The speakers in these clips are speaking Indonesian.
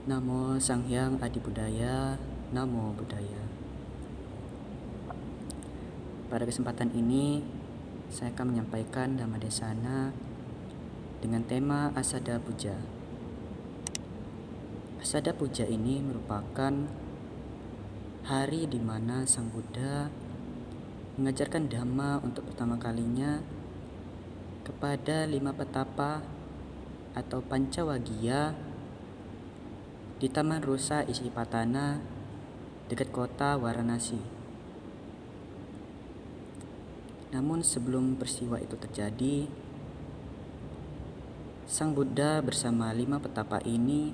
Namo Sang Hyang Adi Budaya, Namo Buddhaya. Pada kesempatan ini, saya akan menyampaikan Dhammadesana dengan tema Asada Puja. Asada Puja ini merupakan hari di mana Sang Buddha mengajarkan Dhamma untuk pertama kalinya kepada 5 petapa atau Pancawaggiya di Taman Rusa Isipatana dekat kota Varanasi. Namun sebelum peristiwa itu terjadi, Sang Buddha bersama 5 petapa ini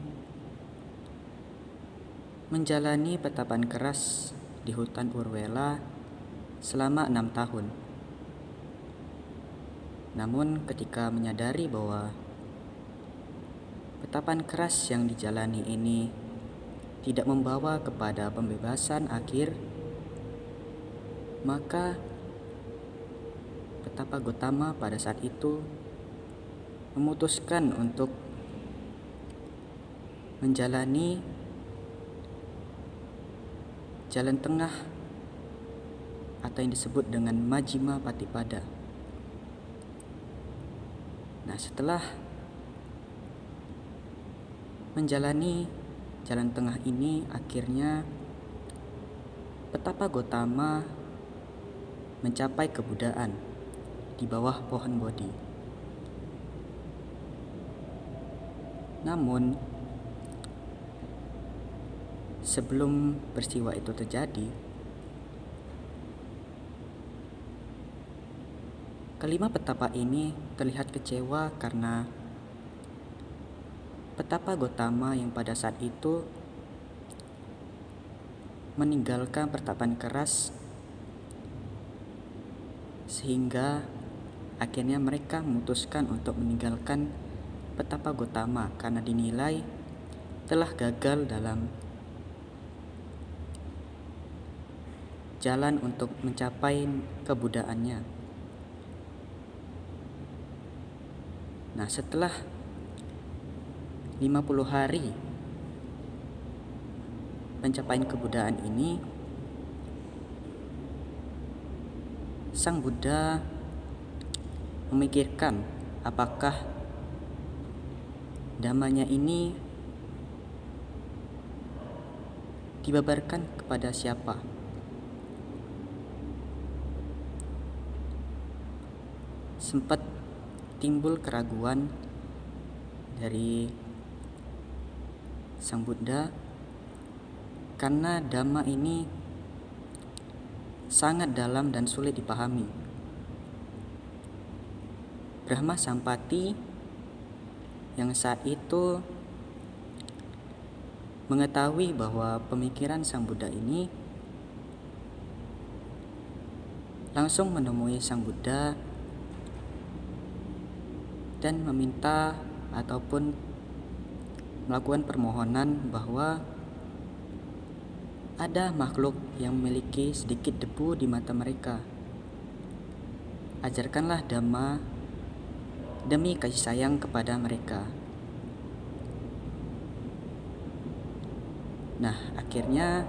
menjalani petapaan keras di hutan Urwela selama 6 tahun. Namun ketika menyadari bahwa petapaan keras yang dijalani ini tidak membawa kepada pembebasan akhir, maka petapa Gotama pada saat itu memutuskan untuk menjalani jalan tengah atau yang disebut dengan Majjhima Patipada. Nah, setelah menjalani jalan tengah ini, akhirnya petapa Gotama mencapai kebuddhaan di bawah pohon Bodhi. Namun sebelum peristiwa itu terjadi, kelima petapa ini terlihat kecewa karena petapa Gotama yang pada saat itu meninggalkan pertapaan keras, sehingga akhirnya mereka memutuskan untuk meninggalkan petapa Gotama karena dinilai telah gagal dalam jalan untuk mencapai kebuddhaannya. Nah, setelah 50 hari pencapaian kebuddhaan ini, Sang Buddha memikirkan apakah dhammanya ini dibabarkan kepada siapa. Sempat timbul keraguan dari Sang Buddha karena Dhamma ini sangat dalam dan sulit dipahami. Brahma Sampati yang saat itu mengetahui bahwa pemikiran Sang Buddha ini langsung menemui Sang Buddha dan meminta ataupun melakukan permohonan bahwa ada makhluk yang memiliki sedikit debu di mata mereka. Ajarkanlah Dhamma demi kasih sayang kepada mereka. Nah, akhirnya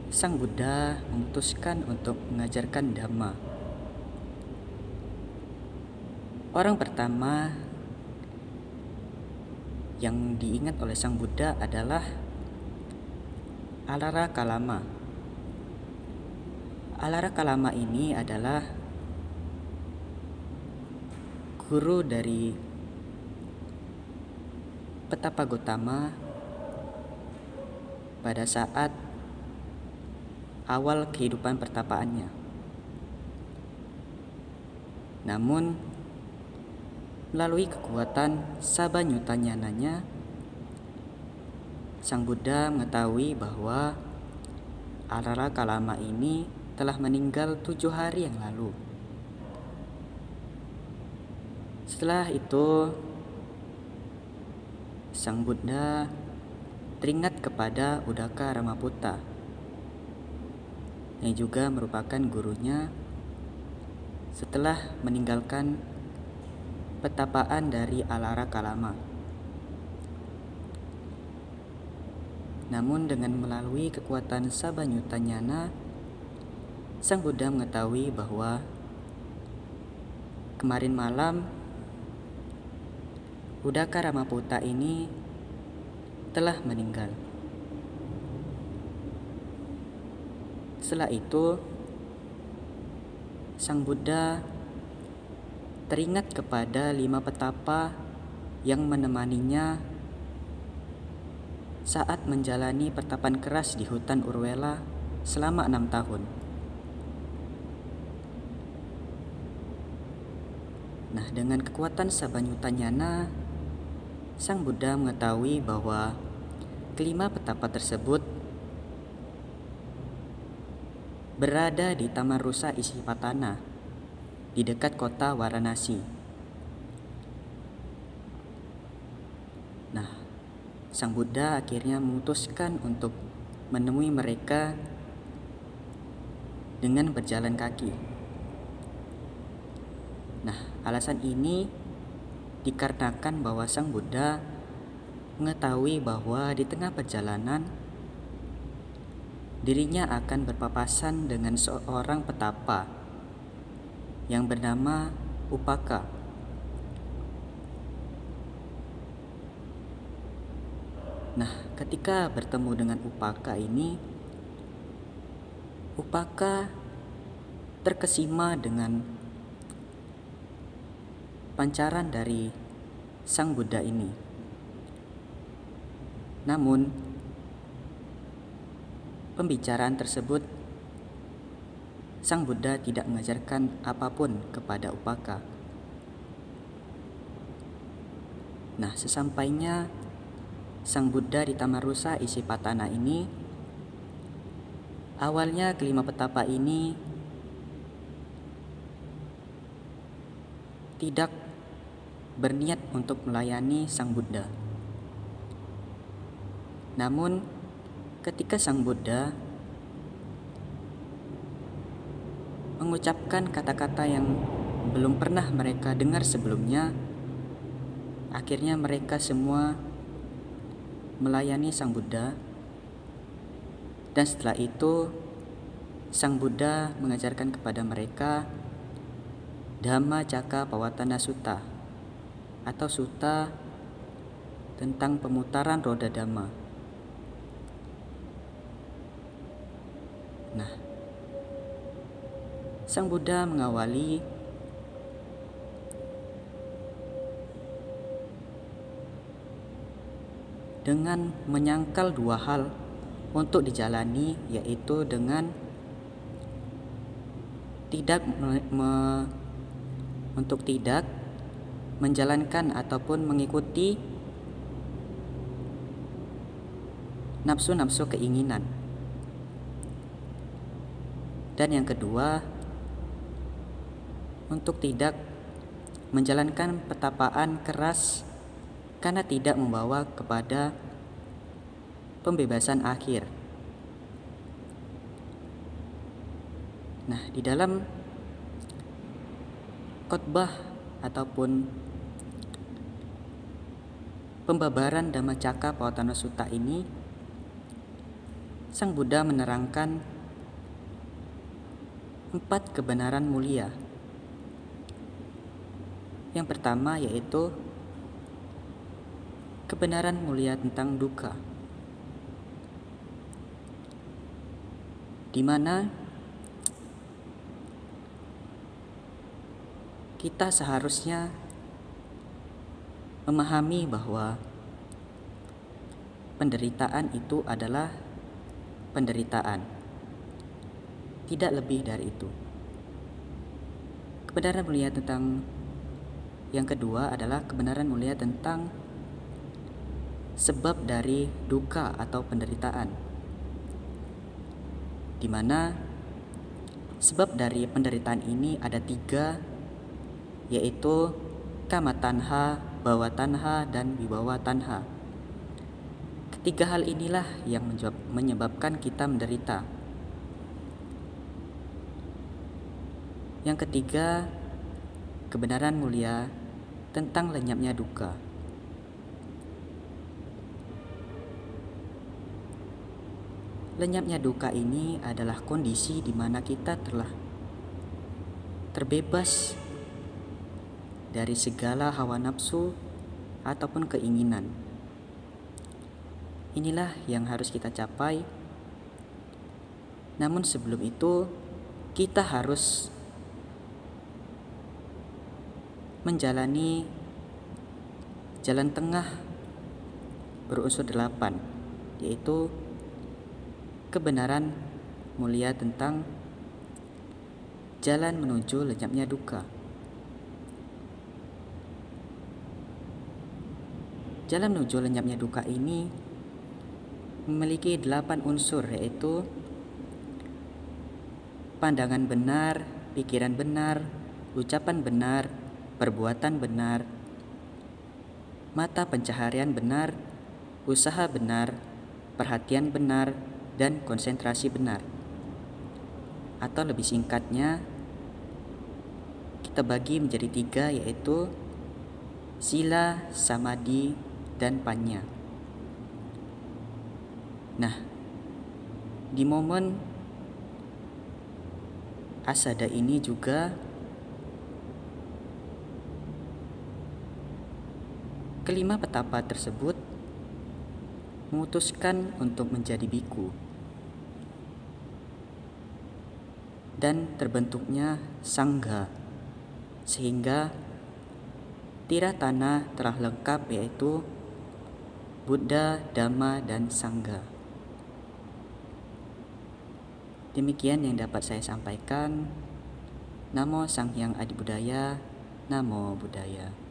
Sang Buddha memutuskan untuk mengajarkan Dhamma. Orang pertama yang diingat oleh Sang Buddha adalah Alara Kalama. Alara Kalama ini adalah guru dari petapa Gotama pada saat awal kehidupan pertapaannya. Namun melalui kekuatan Sabanyutanyananya, Sang Buddha mengetahui bahwa Alara Kalama ini telah meninggal 7 hari yang lalu. Setelah itu, Sang Buddha teringat kepada Uddaka Ramaputta yang juga merupakan gurunya setelah meninggalkan petapaan dari Alara Kalama. Namun dengan melalui kekuatan Sabanyutanyana, Sang Buddha mengetahui bahwa kemarin malam Udaka Ramaputa ini telah meninggal. Setelah itu, Sang Buddha teringat kepada 5 petapa yang menemaninya saat menjalani pertapaan keras di hutan Urwela selama 6 tahun. Nah, dengan kekuatan Sabanyutanyana, Sang Buddha mengetahui bahwa kelima petapa tersebut berada di Taman Rusa Isipatana di dekat kota Varanasi. Nah, Sang Buddha akhirnya memutuskan untuk menemui mereka dengan berjalan kaki. Nah, alasan ini dikarenakan bahwa Sang Buddha mengetahui bahwa di tengah perjalanan dirinya akan berpapasan dengan seorang petapa yang bernama Upaka. Nah, ketika bertemu dengan Upaka ini, Upaka terkesima dengan pancaran dari Sang Buddha ini. Namun, pembicaraan tersebut Sang Buddha tidak mengajarkan apapun kepada Upaka. Nah, sesampainya Sang Buddha di Taman Rusa Isipatana ini, awalnya kelima petapa ini tidak berniat untuk melayani Sang Buddha. Namun, ketika Sang Buddha mengucapkan kata-kata yang belum pernah mereka dengar sebelumnya, akhirnya mereka semua melayani Sang Buddha. Dan setelah itu, Sang Buddha mengajarkan kepada mereka Dhammacakkappavattana Sutta, atau sutta tentang pemutaran roda Dhamma. Nah, Sang Buddha mengawali dengan menyangkal 2 hal untuk dijalani, yaitu dengan tidak menjalankan ataupun mengikuti nafsu-nafsu keinginan. Dan yang kedua, untuk tidak menjalankan pertapaan keras karena tidak membawa kepada pembebasan akhir. Nah, di dalam khotbah ataupun pembabaran Dhammacakkappavattana Sutta ini, Sang Buddha menerangkan 4 kebenaran mulia. Yang pertama yaitu kebenaran mulia tentang dukkha, di mana kita seharusnya memahami bahwa penderitaan itu adalah penderitaan, tidak lebih dari itu. Kebenaran mulia tentang yang kedua adalah kebenaran mulia tentang sebab dari dukkha atau penderitaan, di mana sebab dari penderitaan ini ada 3, yaitu kama tanha, bhava tanha, dan vibhava tanha. Ketiga hal inilah yang menyebabkan kita menderita. Yang ketiga, kebenaran mulia tentang lenyapnya dukkha. Lenyapnya duka ini adalah kondisi di mana kita telah terbebas dari segala hawa nafsu ataupun keinginan. Inilah yang harus kita capai. Namun sebelum itu, kita harus menjalani jalan tengah berunsur 8, yaitu kebenaran mulia tentang jalan menuju lenyapnya duka. Jalan menuju lenyapnya duka ini memiliki 8 unsur, yaitu pandangan benar, pikiran benar, ucapan benar, perbuatan benar, mata pencaharian benar, usaha benar, perhatian benar, dan konsentrasi benar. Atau lebih singkatnya, kita bagi menjadi 3, yaitu sila, samadhi, dan panya. Nah, di momen asada ini juga kelima petapa tersebut memutuskan untuk menjadi biku, dan terbentuknya sangha, sehingga tiratana telah lengkap, yaitu Buddha, Dhamma, dan Sangha. Demikian yang dapat saya sampaikan. Namo Sang Hyang Adibudaya. Namo Buddhaya.